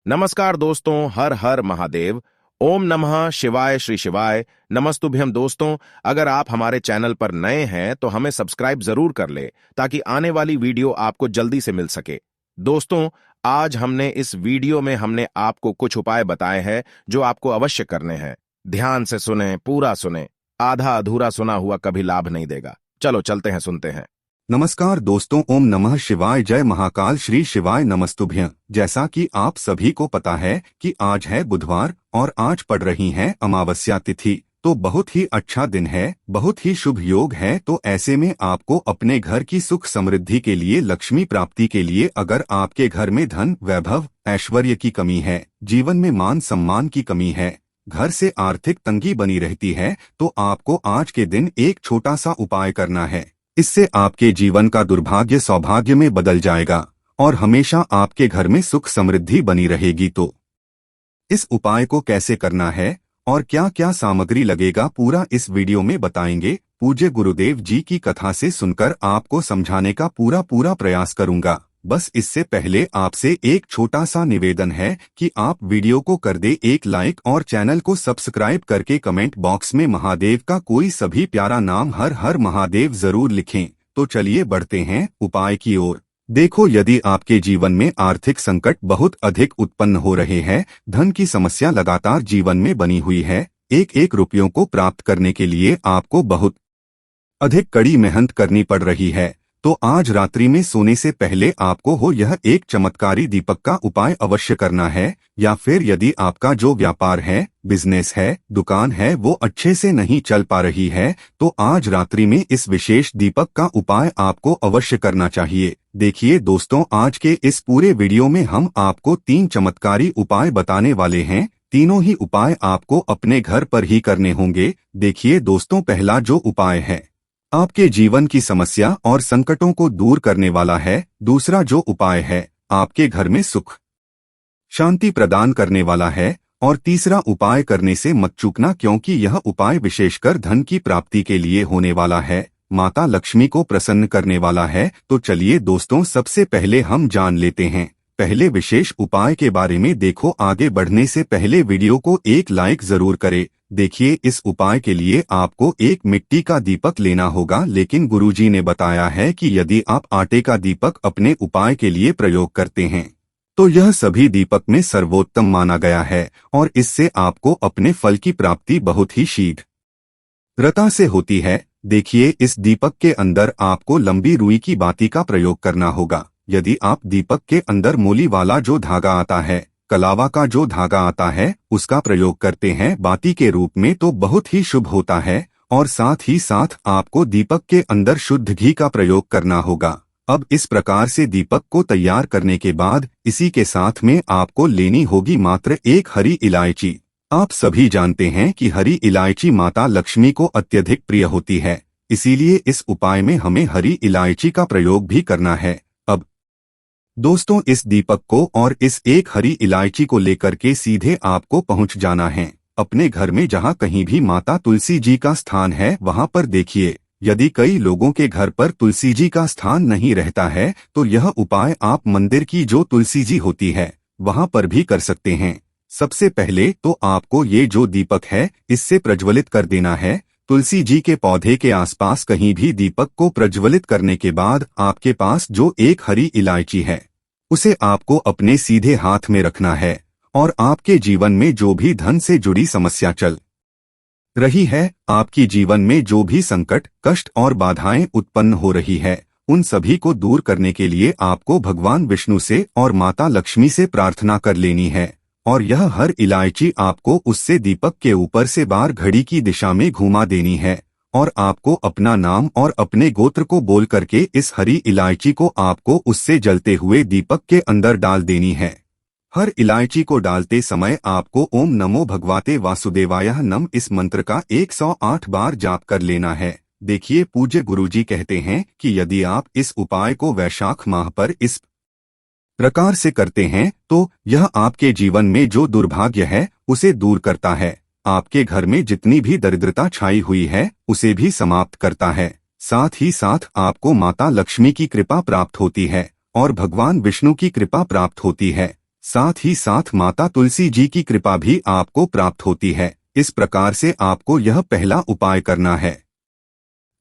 नमस्कार दोस्तों, हर हर महादेव। ओम नमः शिवाय श्री शिवाय नमस्तुभ्यम। दोस्तों, अगर आप हमारे चैनल पर नए हैं तो हमें सब्सक्राइब जरूर कर ले ताकि आने वाली वीडियो आपको जल्दी से मिल सके। दोस्तों, आज इस वीडियो में हमने आपको कुछ उपाय बताए हैं जो आपको अवश्य करने हैं। ध्यान से सुने, पूरा सुने। आधा अधूरा सुना हुआ कभी लाभ नहीं देगा। चलो चलते हैं, सुनते हैं। नमस्कार दोस्तों, ओम नमः शिवाय, जय महाकाल, श्री शिवाय नमस्तुभ्यं। जैसा कि आप सभी को पता है कि आज है बुधवार और आज पड़ रही है अमावस्या तिथि, तो बहुत ही अच्छा दिन है, बहुत ही शुभ योग है। तो ऐसे में आपको अपने घर की सुख समृद्धि के लिए, लक्ष्मी प्राप्ति के लिए, अगर आपके घर में धन, वैभव, ऐश्वर्य की कमी है, जीवन में मान सम्मान की कमी है, घर से आर्थिक तंगी बनी रहती है, तो आपको आज के दिन एक छोटा सा उपाय करना है। इससे आपके जीवन का दुर्भाग्य सौभाग्य में बदल जाएगा और हमेशा आपके घर में सुख समृद्धि बनी रहेगी। तो इस उपाय को कैसे करना है और क्या क्या सामग्री लगेगा, पूरा इस वीडियो में बताएंगे। पूज्य गुरुदेव जी की कथा से सुनकर आपको समझाने का पूरा प्रयास करूंगा। बस इससे पहले आपसे एक छोटा सा निवेदन है कि आप वीडियो को कर दे एक लाइक और चैनल को सब्सक्राइब करके कमेंट बॉक्स में महादेव का कोई सभी प्यारा नाम हर हर महादेव जरूर लिखें। तो चलिए बढ़ते हैं उपाय की ओर। देखो, यदि आपके जीवन में आर्थिक संकट बहुत अधिक उत्पन्न हो रहे हैं, धन की समस्या लगातार जीवन में बनी हुई है, एक एक रुपयों को प्राप्त करने के लिए आपको बहुत अधिक कड़ी मेहनत करनी पड़ रही है, तो आज रात्रि में सोने से पहले आपको यह एक चमत्कारी दीपक का उपाय अवश्य करना है। या फिर यदि आपका जो व्यापार है, बिजनेस है, दुकान है, वो अच्छे से नहीं चल पा रही है, तो आज रात्रि में इस विशेष दीपक का उपाय आपको अवश्य करना चाहिए। देखिए दोस्तों, आज के इस पूरे वीडियो में हम आपको 3 चमत्कारी उपाय बताने वाले हैं। तीनों ही उपाय आपको अपने घर पर ही करने होंगे। देखिए दोस्तों, पहला जो उपाय है आपके जीवन की समस्या और संकटों को दूर करने वाला है। दूसरा जो उपाय है आपके घर में सुख शांति प्रदान करने वाला है। और तीसरा उपाय करने से मत चूकना, क्योंकि यह उपाय विशेषकर धन की प्राप्ति के लिए होने वाला है, माता लक्ष्मी को प्रसन्न करने वाला है। तो चलिए दोस्तों, सबसे पहले हम जान लेते हैं पहले विशेष उपाय के बारे में। देखो, आगे बढ़ने से पहले वीडियो को एक लाइक जरूर करें। देखिए, इस उपाय के लिए आपको एक मिट्टी का दीपक लेना होगा, लेकिन गुरुजी ने बताया है कि यदि आप आटे का दीपक अपने उपाय के लिए प्रयोग करते हैं तो यह सभी दीपक में सर्वोत्तम माना गया है और इससे आपको अपने फल की प्राप्ति बहुत ही शीघ्रता से होती है। देखिए, इस दीपक के अंदर आपको लंबी रुई की बाती का प्रयोग करना होगा। यदि आप दीपक के अंदर मोली वाला जो धागा आता है, कलावा का जो धागा आता है, उसका प्रयोग करते हैं बाती के रूप में, तो बहुत ही शुभ होता है। और साथ ही साथ आपको दीपक के अंदर शुद्ध घी का प्रयोग करना होगा। अब इस प्रकार से दीपक को तैयार करने के बाद इसी के साथ में आपको लेनी होगी मात्र एक हरी इलायची। आप सभी जानते हैं कि हरी इलायची माता लक्ष्मी को अत्यधिक प्रिय होती है, इसीलिए इस उपाय में हमें हरी इलायची का प्रयोग भी करना है। अब दोस्तों, इस दीपक को और इस एक हरी इलायची को लेकर के सीधे आपको पहुंच जाना है अपने घर में, जहां कहीं भी माता तुलसी जी का स्थान है वहां पर। देखिए, यदि कई लोगों के घर पर तुलसी जी का स्थान नहीं रहता है तो यह उपाय आप मंदिर की जो तुलसी जी होती है वहां पर भी कर सकते हैं। सबसे पहले तो आपको ये जो दीपक है इससे प्रज्वलित कर देना है। तुलसी जी के पौधे के आसपास कहीं भी दीपक को प्रज्वलित करने के बाद आपके पास जो एक हरी इलायची है उसे आपको अपने सीधे हाथ में रखना है। और आपके जीवन में जो भी धन से जुड़ी समस्या चल रही है, आपकी जीवन में जो भी संकट, कष्ट और बाधाएं उत्पन्न हो रही है, उन सभी को दूर करने के लिए आपको भगवान विष्णु से और माता लक्ष्मी से प्रार्थना कर लेनी है। और यह हर इलायची आपको उससे दीपक के ऊपर से बार घड़ी की दिशा में घुमा देनी है। और आपको अपना नाम और अपने गोत्र को बोल करके इस हरी इलायची को आपको उससे जलते हुए दीपक के अंदर डाल देनी है। हर इलायची को डालते समय आपको ओम नमो भगवते वासुदेवाय नम इस मंत्र का 108 बार जाप कर लेना है। देखिए, पूज्य गुरुजी कहते हैं कि यदि आप इस उपाय को वैशाख माह पर इस प्रकार से करते हैं तो यह आपके जीवन में जो दुर्भाग्य है उसे दूर करता है, आपके घर में जितनी भी दरिद्रता छाई हुई है उसे भी समाप्त करता है। साथ ही साथ आपको माता लक्ष्मी की कृपा प्राप्त होती है और भगवान विष्णु की कृपा प्राप्त होती है। साथ ही साथ माता तुलसी जी की कृपा भी आपको प्राप्त होती है। इस प्रकार से आपको यह पहला उपाय करना है।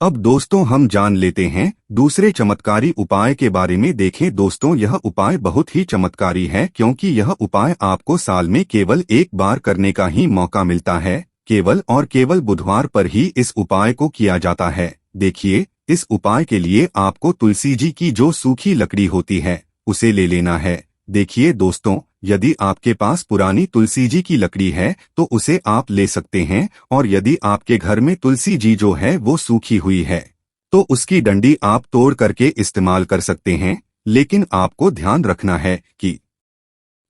अब दोस्तों हम जान लेते हैं दूसरे चमत्कारी उपाय के बारे में। देखें दोस्तों, यह उपाय बहुत ही चमत्कारी है क्योंकि यह उपाय आपको साल में केवल एक बार करने का ही मौका मिलता है। केवल और केवल बुधवार पर ही इस उपाय को किया जाता है। देखिए, इस उपाय के लिए आपको तुलसी जी की जो सूखी लकड़ी होती है उसे ले लेना है। देखिए दोस्तों, यदि आपके पास पुरानी तुलसी जी की लकड़ी है तो उसे आप ले सकते हैं, और यदि आपके घर में तुलसी जी जो है वो सूखी हुई है तो उसकी डंडी आप तोड़ करके इस्तेमाल कर सकते हैं। लेकिन आपको ध्यान रखना है कि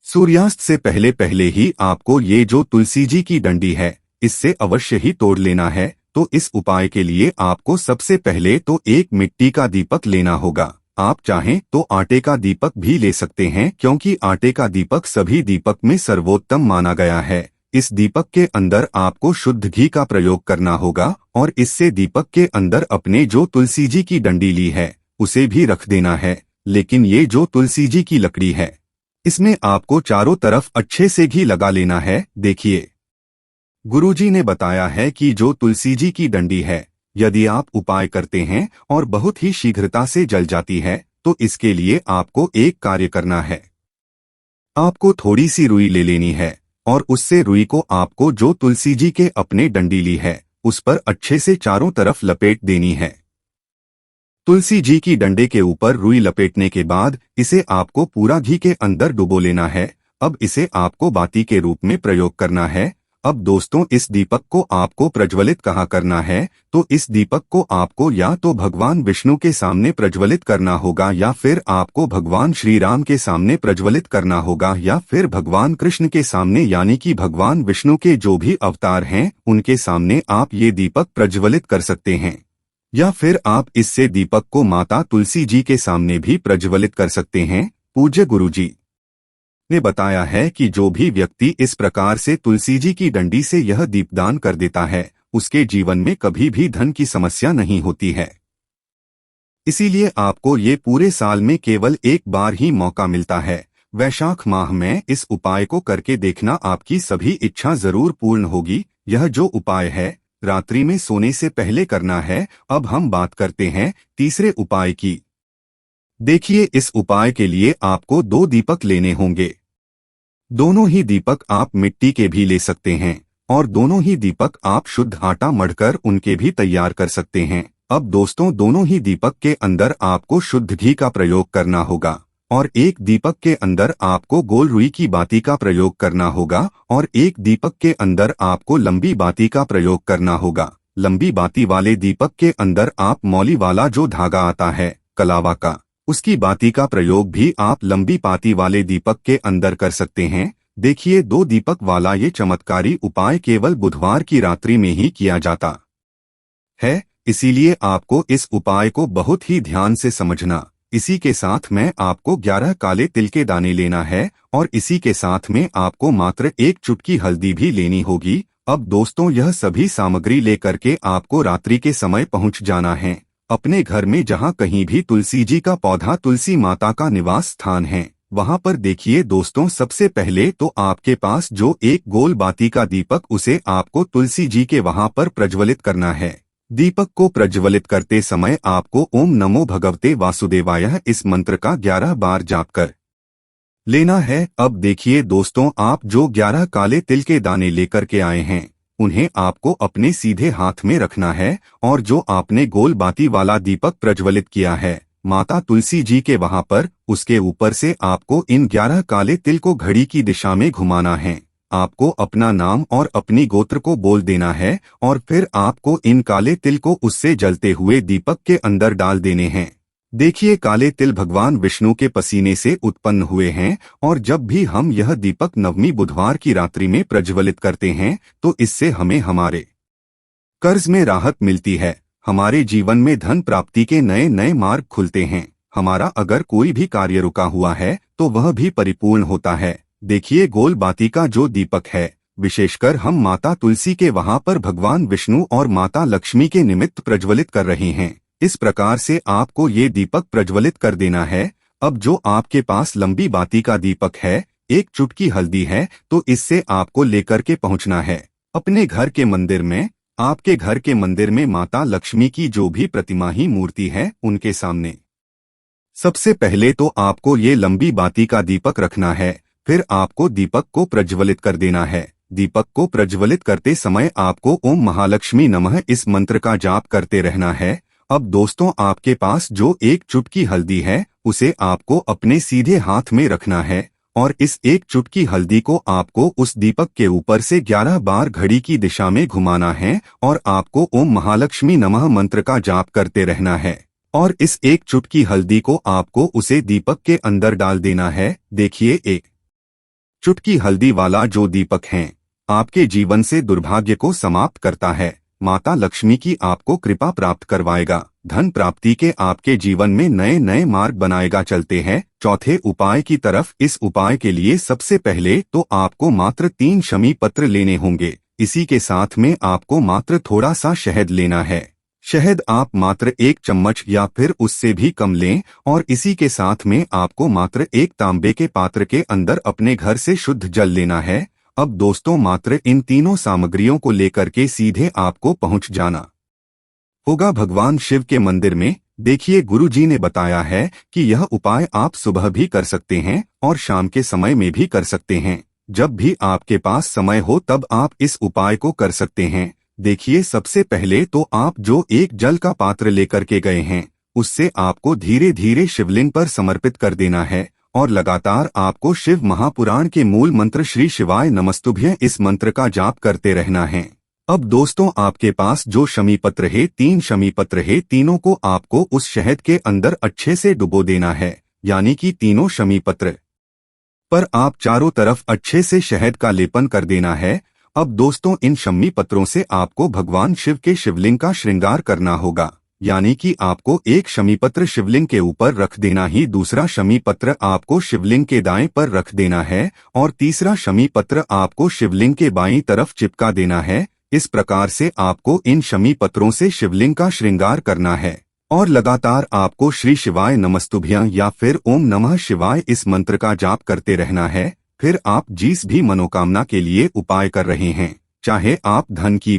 सूर्यास्त से पहले पहले ही आपको ये जो तुलसी जी की डंडी है इससे अवश्य ही तोड़ लेना है। तो इस उपाय के लिए आपको सबसे पहले तो एक मिट्टी का दीपक लेना होगा। आप चाहें तो आटे का दीपक भी ले सकते हैं क्योंकि आटे का दीपक सभी दीपक में सर्वोत्तम माना गया है। इस दीपक के अंदर आपको शुद्ध घी का प्रयोग करना होगा और इससे दीपक के अंदर अपने जो तुलसी जी की डंडी ली है उसे भी रख देना है। लेकिन ये जो तुलसी जी की लकड़ी है इसमें आपको चारों तरफ अच्छे से घी लगा लेना है। देखिए, गुरुजी ने बताया है कि जो तुलसी जी की डंडी है यदि आप उपाय करते हैं और बहुत ही शीघ्रता से जल जाती है तो इसके लिए आपको एक कार्य करना है। आपको थोड़ी सी रुई ले लेनी है और उससे रुई को आपको जो तुलसी जी के अपने डंडी ली है उस पर अच्छे से चारों तरफ लपेट देनी है। तुलसी जी की डंडे के ऊपर रुई लपेटने के बाद इसे आपको पूरा घी के अंदर डुबो लेना है। अब इसे आपको बाती के रूप में प्रयोग करना है। अब दोस्तों, इस दीपक को आपको प्रज्वलित कहाँ करना है, तो इस दीपक को आपको या तो भगवान विष्णु के सामने प्रज्वलित करना होगा या फिर आपको भगवान श्री राम के सामने प्रज्वलित करना होगा या फिर भगवान कृष्ण के सामने, यानी कि भगवान विष्णु के जो भी अवतार हैं उनके सामने आप ये दीपक प्रज्वलित कर सकते हैं। या फिर आप इससे दीपक को माता तुलसी जी के सामने भी प्रज्वलित कर सकते हैं। पूज्य गुरुजी ने बताया है कि जो भी व्यक्ति इस प्रकार से तुलसी जी की डंडी से यह दीपदान कर देता है उसके जीवन में कभी भी धन की समस्या नहीं होती है। इसीलिए आपको ये पूरे साल में केवल एक बार ही मौका मिलता है। वैशाख माह में इस उपाय को करके देखना, आपकी सभी इच्छा जरूर पूर्ण होगी। यह जो उपाय है रात्रि में सोने से पहले करना है। अब हम बात करते हैं तीसरे उपाय की। देखिए, इस उपाय के लिए आपको 2 दीपक लेने होंगे। दोनों ही दीपक आप मिट्टी के भी ले सकते हैं और दोनों ही दीपक आप शुद्ध आटा मढ़कर उनके भी तैयार कर सकते हैं। अब दोस्तों, दोनों ही दीपक के अंदर आपको शुद्ध घी का प्रयोग करना होगा और एक दीपक के अंदर आपको गोल रुई की बाती का प्रयोग करना होगा और एक दीपक के अंदर आपको लंबी बाती का प्रयोग करना होगा। लंबी बाती वाले दीपक के अंदर आप मौली वाला जो धागा आता है कलावा का, उसकी बाती का प्रयोग भी आप लंबी पाती वाले दीपक के अंदर कर सकते हैं। देखिए, 2 दीपक वाला ये चमत्कारी उपाय केवल बुधवार की रात्रि में ही किया जाता है, इसीलिए आपको इस उपाय को बहुत ही ध्यान से समझना। इसी के साथ में आपको 11 काले तिल के दाने लेना है और इसी के साथ में आपको मात्र 1 चुटकी हल्दी भी लेनी होगी। अब दोस्तों, यह सभी सामग्री लेकर के आपको रात्रि के समय पहुंच जाना है अपने घर में जहां कहीं भी तुलसी जी का पौधा, तुलसी माता का निवास स्थान है वहां पर। देखिए दोस्तों, सबसे पहले तो आपके पास जो एक गोल बाती का दीपक, उसे आपको तुलसी जी के वहां पर प्रज्वलित करना है। दीपक को प्रज्वलित करते समय आपको ओम नमो भगवते वासुदेवाय इस मंत्र का 11 बार जाप कर लेना है। अब देखिए दोस्तों, आप जो 11 काले तिल के दाने लेकर के आए हैं उन्हें आपको अपने सीधे हाथ में रखना है और जो आपने गोल बाती वाला दीपक प्रज्वलित किया है माता तुलसी जी के वहां पर, उसके ऊपर से आपको इन 11 काले तिल को घड़ी की दिशा में घुमाना है। आपको अपना नाम और अपनी गोत्र को बोल देना है और फिर आपको इन काले तिल को उससे जलते हुए दीपक के अंदर डाल देने हैं। देखिए, काले तिल भगवान विष्णु के पसीने से उत्पन्न हुए हैं और जब भी हम यह दीपक नवमी बुधवार की रात्रि में प्रज्वलित करते हैं तो इससे हमें हमारे कर्ज में राहत मिलती है, हमारे जीवन में धन प्राप्ति के नए नए मार्ग खुलते हैं। हमारा अगर कोई भी कार्य रुका हुआ है तो वह भी परिपूर्ण होता है। देखिए, गोल बाती का जो दीपक है विशेषकर हम माता तुलसी के वहां पर भगवान विष्णु और माता लक्ष्मी के निमित्त प्रज्वलित कर रहे हैं। इस प्रकार से आपको ये दीपक प्रज्वलित कर देना है। अब जो आपके पास लंबी बाती का दीपक है एक चुटकी हल्दी है तो इससे आपको लेकर के पहुंचना है अपने घर के मंदिर में। आपके घर के मंदिर में माता लक्ष्मी की जो भी प्रतिमा मूर्ति है उनके सामने सबसे पहले तो आपको ये लंबी बाती का दीपक रखना है। फिर आपको दीपक को प्रज्वलित कर देना है। दीपक को प्रज्वलित करते समय आपको ओम महालक्ष्मी नमः इस मंत्र का जाप करते रहना है। अब दोस्तों, आपके पास जो एक चुटकी हल्दी है उसे आपको अपने सीधे हाथ में रखना है और इस एक चुटकी हल्दी को आपको उस दीपक के ऊपर से 11 बार घड़ी की दिशा में घुमाना है और आपको ओम महालक्ष्मी नमः मंत्र का जाप करते रहना है। और इस एक चुटकी हल्दी को आपको उसे दीपक के अंदर डाल देना है। देखिए, एक चुटकी हल्दी वाला जो दीपक है आपके जीवन से दुर्भाग्य को समाप्त करता है। माता लक्ष्मी की आपको कृपा प्राप्त करवाएगा। धन प्राप्ति के आपके जीवन में नए नए मार्ग बनाएगा। चलते हैं चौथे उपाय की तरफ। इस उपाय के लिए सबसे पहले तो आपको मात्र 3 शमी पत्र लेने होंगे। इसी के साथ में आपको मात्र थोड़ा सा शहद लेना है। शहद आप मात्र 1 चम्मच या फिर उससे भी कम लें और इसी के साथ में आपको मात्र 1 तांबे के पात्र के अंदर अपने घर से शुद्ध जल लेना है। अब दोस्तों, मात्र इन तीनों सामग्रियों को लेकर के सीधे आपको पहुंच जाना होगा भगवान शिव के मंदिर में। देखिए, गुरुजी ने बताया है कि यह उपाय आप सुबह भी कर सकते हैं और शाम के समय में भी कर सकते हैं। जब भी आपके पास समय हो तब आप इस उपाय को कर सकते हैं। देखिए, सबसे पहले तो आप जो एक जल का पात्र लेकर के गए हैं उससे आपको धीरे धीरे शिवलिंग पर समर्पित कर देना है और लगातार आपको शिव महापुराण के मूल मंत्र श्री शिवाय नमस्तुभ्यं इस मंत्र का जाप करते रहना है। अब दोस्तों, आपके पास जो शमी पत्र है, 3 शमी पत्र है, तीनों को आपको उस शहद के अंदर अच्छे से डुबो देना है। यानी कि तीनों शमी पत्र पर आप चारों तरफ अच्छे से शहद का लेपन कर देना है। अब दोस्तों, इन शमी पत्रों से आपको भगवान शिव के शिवलिंग का श्रृंगार करना होगा। यानी कि आपको एक शमी पत्र शिवलिंग के ऊपर रख देना ही, दूसरा शमी पत्र आपको शिवलिंग के दाएं पर रख देना है और तीसरा शमी पत्र आपको शिवलिंग के बाईं तरफ चिपका देना है। इस प्रकार से आपको इन शमी पत्रों से शिवलिंग का श्रृंगार करना है और लगातार आपको श्री शिवाय नमस्तुभ्यं या फिर ओम नमः शिवाय इस मंत्र का जाप करते रहना है। फिर आप जिस भी मनोकामना के लिए उपाय कर रहे हैं, चाहे आप धन की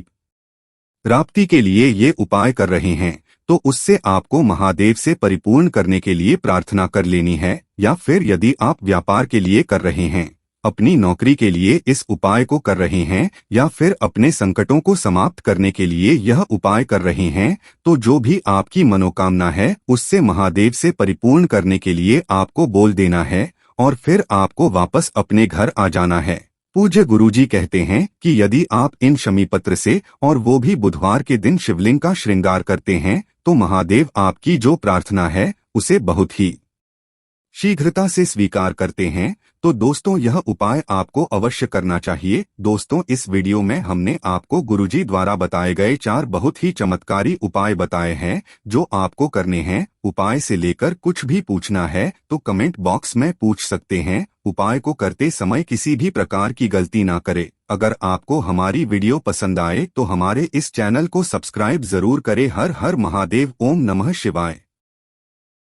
प्राप्ति के लिए ये उपाय कर रहे हैं, तो उससे आपको महादेव से परिपूर्ण करने के लिए प्रार्थना कर लेनी है। या फिर यदि आप व्यापार के लिए कर रहे हैं, अपनी नौकरी के लिए इस उपाय को कर रहे हैं या फिर अपने संकटों को समाप्त करने के लिए यह उपाय कर रहे हैं, तो जो भी आपकी मनोकामना है उससे महादेव से परिपूर्ण करने के लिए आपको बोल देना है और फिर आपको वापस अपने घर आ जाना है। पूज्य गुरुजी कहते हैं कि यदि आप इन शमी पत्र से और वो भी बुधवार के दिन शिवलिंग का श्रृंगार करते हैं तो महादेव आपकी जो प्रार्थना है उसे बहुत ही शीघ्रता से स्वीकार करते हैं। तो दोस्तों, यह उपाय आपको अवश्य करना चाहिए। दोस्तों, इस वीडियो में हमने आपको गुरुजी द्वारा बताए गए 4 बहुत ही चमत्कारी उपाय बताए हैं जो आपको करने हैं। उपाय से लेकर कुछ भी पूछना है तो कमेंट बॉक्स में पूछ सकते हैं। उपाय को करते समय किसी भी प्रकार की गलती ना करे। अगर आपको हमारी वीडियो पसंद आए तो हमारे इस चैनल को सब्सक्राइब जरूर करें। हर हर महादेव। ओम नमः शिवाय।